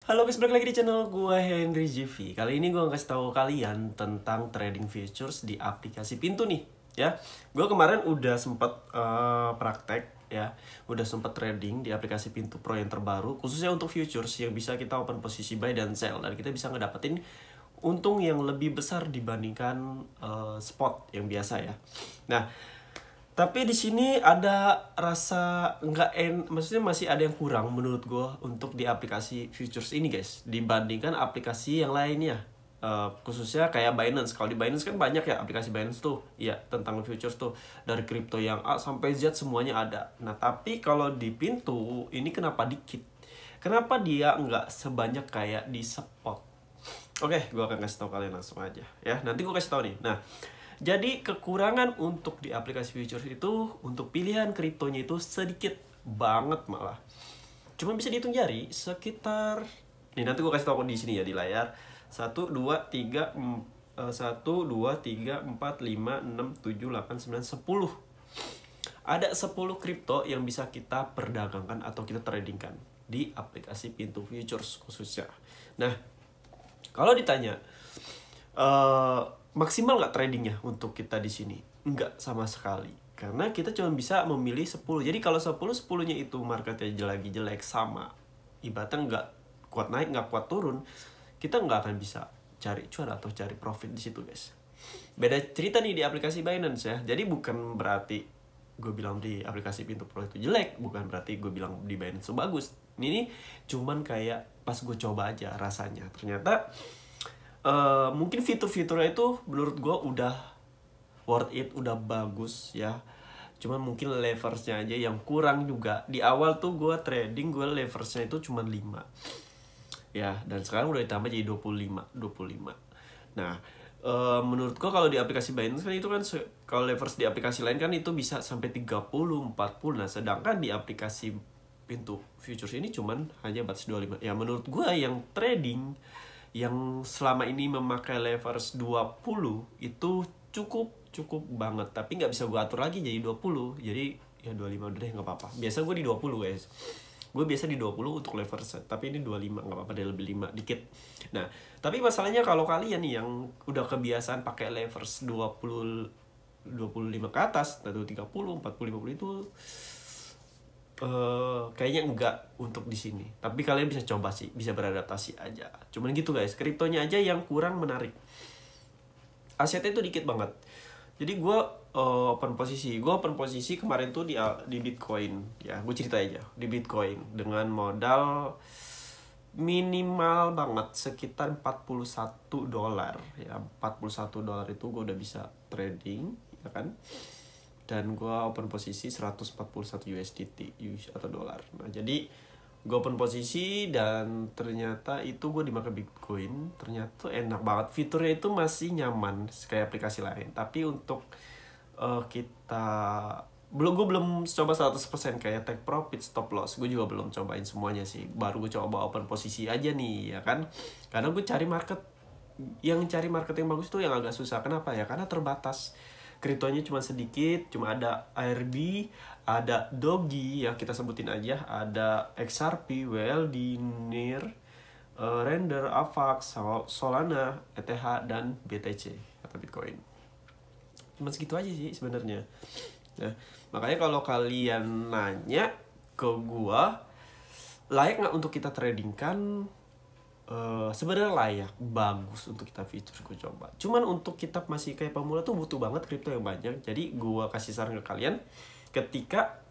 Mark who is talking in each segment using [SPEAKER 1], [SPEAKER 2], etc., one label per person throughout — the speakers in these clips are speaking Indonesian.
[SPEAKER 1] Halo guys, balik lagi di channel gue Henry GV. Kali ini gue kasih tahu kalian tentang trading futures di aplikasi Pintu nih, ya. Gue kemarin udah sempet praktek, ya, udah sempet trading di aplikasi Pintu Pro yang terbaru, khususnya untuk futures yang bisa kita open posisi buy dan sell, dan kita bisa ngedapetin untung yang lebih besar dibandingkan spot yang biasa ya. Nah, tapi di sini ada rasa maksudnya masih ada yang kurang menurut gue untuk di aplikasi futures ini guys, dibandingkan aplikasi yang lainnya. Khususnya kayak Binance. Kalau di Binance kan banyak ya aplikasi Binance tuh, ya tentang futures tuh, dari kripto yang A sampai Z semuanya ada. Nah tapi kalau di Pintu ini kenapa dikit? Kenapa dia nggak sebanyak kayak di Spot? Oke, gue akan kasih tahu kalian langsung aja ya. Nanti gue kasih tahu nih. Nah, jadi kekurangan untuk di aplikasi futures itu untuk pilihan kriptonya itu sedikit banget malah. Cuma bisa dihitung jari sekitar, nih nanti gue kasih tahu di sini ya di layar. 1 2 3 1 2 3 4 5 6 7 8 9 10. Ada 10 kripto yang bisa kita perdagangkan atau kita tradingkan di aplikasi Pintu Futures khususnya. Nah, kalau ditanya maksimal nggak tradingnya untuk kita di sini? Nggak sama sekali. Karena kita cuma bisa memilih 10. Jadi kalau 10-10-nya itu marketnya lagi jelek sama, ibaratnya nggak kuat naik, nggak kuat turun, kita nggak akan bisa cari cuan atau cari profit di situ guys. Beda cerita nih di aplikasi Binance ya. Jadi bukan berarti gue bilang di aplikasi Pintu Pro itu jelek, bukan berarti gue bilang di Binance itu bagus. Ini cuman kayak pas gue coba aja rasanya. Ternyata mungkin fitur-fiturnya itu menurut gue udah worth it, udah bagus ya. Cuman mungkin leversnya aja yang kurang juga. Di awal tuh gue trading, gue leversnya itu cuma 5 ya, dan sekarang udah ditambah jadi 25. Nah, menurut gue kalau di aplikasi Binance kan itu kan, kalau levers di aplikasi lain kan itu bisa sampai 30, 40. Nah, sedangkan di aplikasi Pintu Futures ini cuman hanya batas 25. Ya menurut gue yang trading yang selama ini memakai levers 20 itu cukup banget. Tapi nggak bisa gue atur lagi jadi 20. Jadi ya 25 udah deh, nggak apa-apa. Biasa gue di 20 guys. Gue biasa di 20 untuk levers, tapi ini 25, nggak apa-apa deh, lebih 5 dikit. Nah, tapi masalahnya kalau kalian nih yang udah kebiasaan pakai levers 20, 25 ke atas, atau 30, 40, 50 itu kayaknya enggak untuk di sini. Tapi kalian bisa coba sih, bisa beradaptasi aja. Cuman gitu guys, kriptonya aja yang kurang menarik. Asetnya itu dikit banget. Jadi gue open posisi kemarin tuh di Bitcoin ya. Gue cerita aja di Bitcoin dengan modal minimal banget sekitar $41 ya. $41 itu gue udah bisa trading ya kan. Dan gue open posisi 141 USDT atau dolar. Nah jadi gue open posisi dan ternyata itu gue dimakan Bitcoin. Ternyata enak banget, fiturnya itu masih nyaman kayak aplikasi lain. Tapi untuk kita gue belum coba 100% kayak take profit, stop loss. Gue juga belum cobain semuanya sih. Baru gue coba open posisi aja nih ya kan. Karena gue cari market yang bagus tuh yang agak susah. Kenapa ya? Karena terbatas. Kriptonya cuma sedikit, cuma ada ARB, ada Dogi yang kita sebutin aja, ada XRP, WLD, NIR, Render, AVAX, Solana, ETH, dan BTC atau Bitcoin. Cuma segitu aja sih sebenarnya. Nah, makanya kalau kalian nanya ke gua, layak nggak untuk kita tradingkan? Sebenarnya layak, bagus untuk kita futures gue coba. Cuman untuk kita masih kayak pemula tuh butuh banget kripto yang banyak. Jadi gue kasih saran ke kalian, ketika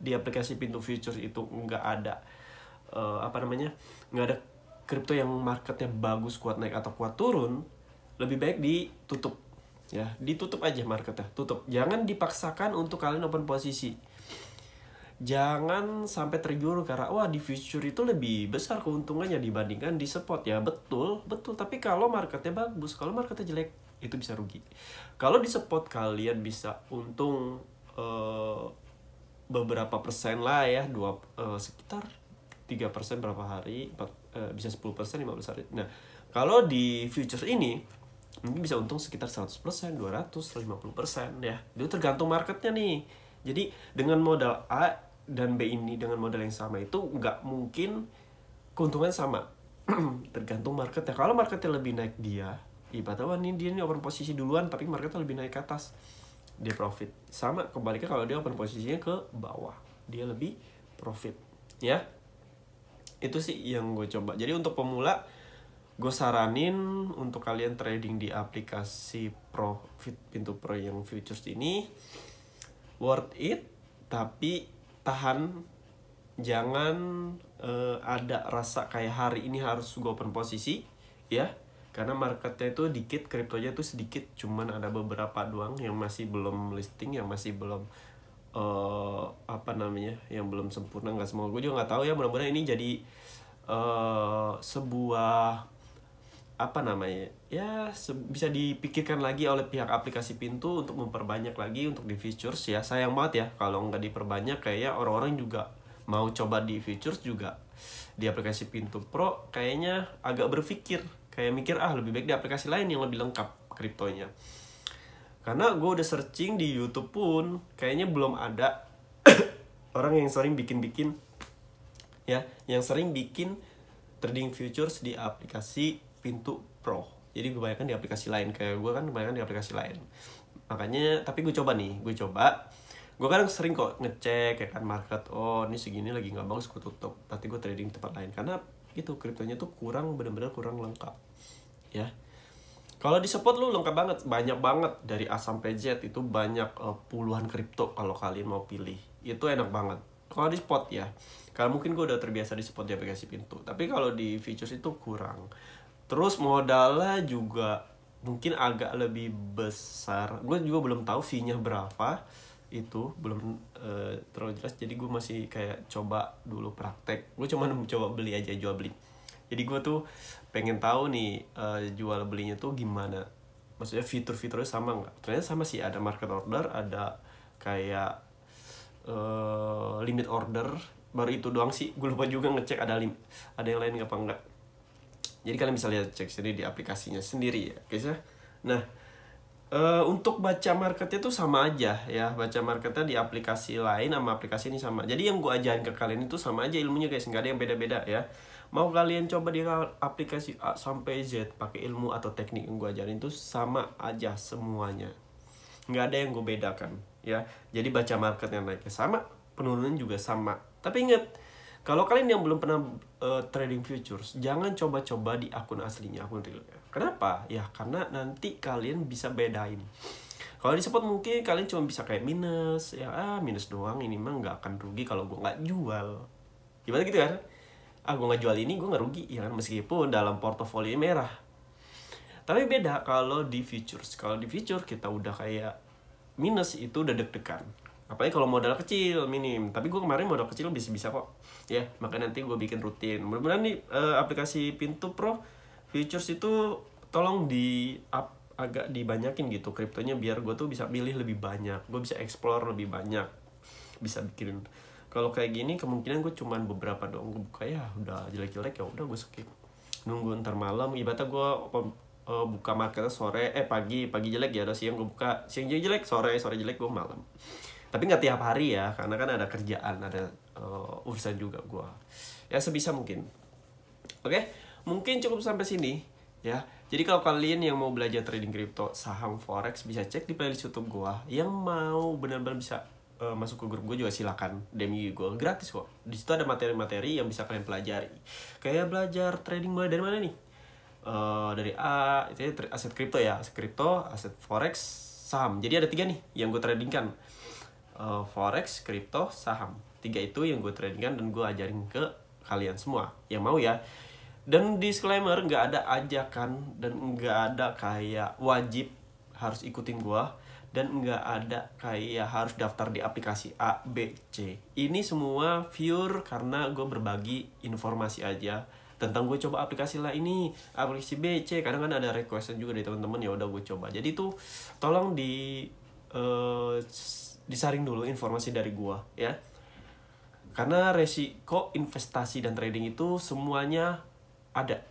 [SPEAKER 1] di aplikasi Pintu Futures itu nggak ada nggak ada kripto yang marketnya bagus, kuat naik atau kuat turun, lebih baik ditutup ya, ditutup aja marketnya, tutup. Jangan dipaksakan untuk kalian open posisi. Jangan sampai tergiur karena wah di future itu lebih besar keuntungannya dibandingkan di spot ya. Betul. Tapi kalau marketnya bagus, kalau marketnya jelek, itu bisa rugi. Kalau di spot kalian bisa untung beberapa persen lah ya, sekitar 3% berapa hari, bisa 10%, 15 hari. Nah, kalau di futures ini mungkin bisa untung sekitar 100%, 250% ya. Itu tergantung marketnya nih. Jadi dengan modal A dan B ini dengan modal yang sama itu nggak mungkin keuntungan sama. tergantung marketnya. Kalau marketnya lebih naik dia ibaratnya dia ini open posisi duluan tapi marketnya lebih naik ke atas, dia profit. Sama kebaliknya kalau dia open posisinya ke bawah, dia lebih profit ya. Itu sih yang gue coba. Jadi untuk pemula gue saranin untuk kalian trading di aplikasi Profit Pintu Pro yang futures ini worth it, tapi tahan, jangan ada rasa kayak hari ini harus gue open posisi ya, karena marketnya itu dikit, kriptonya tuh sedikit, cuman ada beberapa doang yang masih belum listing, yang masih belum yang belum sempurna. Nggak semua, gue juga nggak tahu ya, mudah-mudahan ini jadi sebuah bisa dipikirkan lagi oleh pihak aplikasi Pintu untuk memperbanyak lagi untuk di futures ya. Sayang banget ya kalau nggak diperbanyak, kayaknya orang-orang juga mau coba di futures juga di aplikasi Pintu Pro kayaknya agak berpikir, kayak mikir lebih baik di aplikasi lain yang lebih lengkap kriptonya. Karena gue udah searching di YouTube pun kayaknya belum ada orang yang sering bikin trading futures di aplikasi Pintu Pro. Jadi kebanyakan di aplikasi lain, kayak gue kan kebanyakan di aplikasi lain. Makanya, tapi gue coba. Gue kadang sering kok ngecek ya kan market, ini segini lagi nggak bagus, gue tutup. Berarti gue trading tempat lain, karena itu kriptonya tuh benar-benar kurang lengkap ya. Kalau di spot lu lengkap banget, banyak banget dari A sampai Z, itu banyak puluhan kripto kalau kalian mau pilih. Itu enak banget. Kalau di spot ya, karena mungkin gue udah terbiasa di spot di aplikasi Pintu. Tapi kalau di futures itu kurang. Terus modalnya juga mungkin agak lebih besar. Gue juga belum tahu fee-nya berapa. Itu belum terlalu jelas. Jadi gue masih kayak coba dulu praktek. Gue cuma coba beli aja, jual beli. Jadi gue tuh pengen tahu nih jual belinya tuh gimana. Maksudnya fitur-fiturnya sama nggak? Ternyata sama sih, ada market order, ada kayak limit order. Baru itu doang sih. Gue lupa juga ngecek ada yang lain apa enggak. Jadi kalian bisa lihat, cek sendiri di aplikasinya sendiri ya guys ya. Nah, untuk baca marketnya tuh sama aja ya. Baca marketnya di aplikasi lain sama aplikasi ini sama. Jadi yang gue ajarin ke kalian itu sama aja ilmunya guys. Nggak ada yang beda-beda ya. Mau kalian coba di aplikasi A sampai Z, pakai ilmu atau teknik yang gue ajarin itu sama aja semuanya. Nggak ada yang gue bedakan ya. Jadi baca marketnya naiknya sama, penurunan juga sama. Tapi ingat, kalau kalian yang belum pernah trading futures, jangan coba-coba di akun aslinya, akun realnya. Kenapa? Ya karena nanti kalian bisa bedain. Kalau di spot mungkin kalian cuma bisa kayak minus, minus doang, ini mah nggak akan rugi kalau gue nggak jual. Gimana gitu kan? Gue nggak jual ini, gue nggak rugi, ya kan? Meskipun dalam portofolio merah. Tapi beda kalau di futures. Kalau di futures kita udah kayak minus, itu udah deg-degan. Apalagi kalau modal kecil, minim. Tapi gue kemarin modal kecil bisa kok ya, makanya nanti gue bikin rutin. Mudah-mudahan nih aplikasi Pintu Pro futures itu tolong agak dibanyakin gitu kriptonya, biar gue tuh bisa pilih lebih banyak, gue bisa explore lebih banyak, bisa bikin. Kalau kayak gini kemungkinan gue cuman beberapa doang gue buka, ya udah jelek-jelek ya udah gue skip, nunggu ntar malam. Ibaratnya gue buka marketnya pagi jelek ya, ada siang gue buka, siang jelek, sore jelek, gue malam. Tapi nggak tiap hari ya, karena kan ada kerjaan, ada urusan juga gue. Ya sebisa mungkin. Oke, mungkin cukup sampai sini ya. Jadi kalau kalian yang mau belajar trading kripto, saham, forex, bisa cek di playlist YouTube gue. Yang mau benar-benar bisa masuk ke grup gue juga silakan DM gue, gratis kok. Di situ ada materi-materi yang bisa kalian pelajari. Kayak belajar trading mulai dari mana nih? Dari itu aset kripto ya, aset kripto, aset forex, saham. Jadi ada 3 nih yang gue tradingkan. Forex, kripto, saham. 3 itu yang gue tradingkan dan gue ajarin ke kalian semua yang mau ya. Dan disclaimer, nggak ada ajakan dan nggak ada kayak wajib harus ikutin gue, dan nggak ada kayak harus daftar di aplikasi A, B, C. Ini semua pure karena gue berbagi informasi aja tentang gue coba aplikasi lah ini, aplikasi B, C. Kadang kan ada requestan juga dari teman-teman, ya udah gue coba. Jadi tuh tolong disaring dulu informasi dari gua ya. Karena resiko investasi dan trading itu semuanya ada.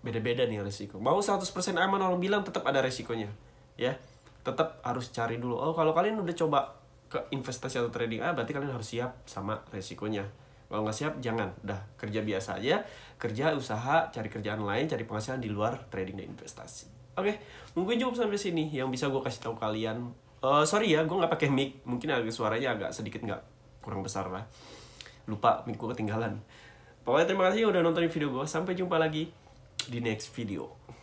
[SPEAKER 1] Beda-beda nih resiko. Mau 100% aman orang bilang, tetap ada resikonya ya. Tetap harus cari dulu. Kalau kalian udah coba ke investasi atau trading berarti kalian harus siap sama resikonya. Kalau nggak siap, jangan. Udah, kerja biasa aja. Kerja, usaha, cari kerjaan lain, cari penghasilan di luar trading dan investasi. Oke, mungkin cukup sampai sini yang bisa gue kasih tahu kalian. Sorry ya, gue nggak pakai mic. Mungkin agak suaranya agak sedikit nggak kurang besar lah. Lupa, mic gue ketinggalan. Pokoknya terima kasih udah nontonin video gue. Sampai jumpa lagi di next video.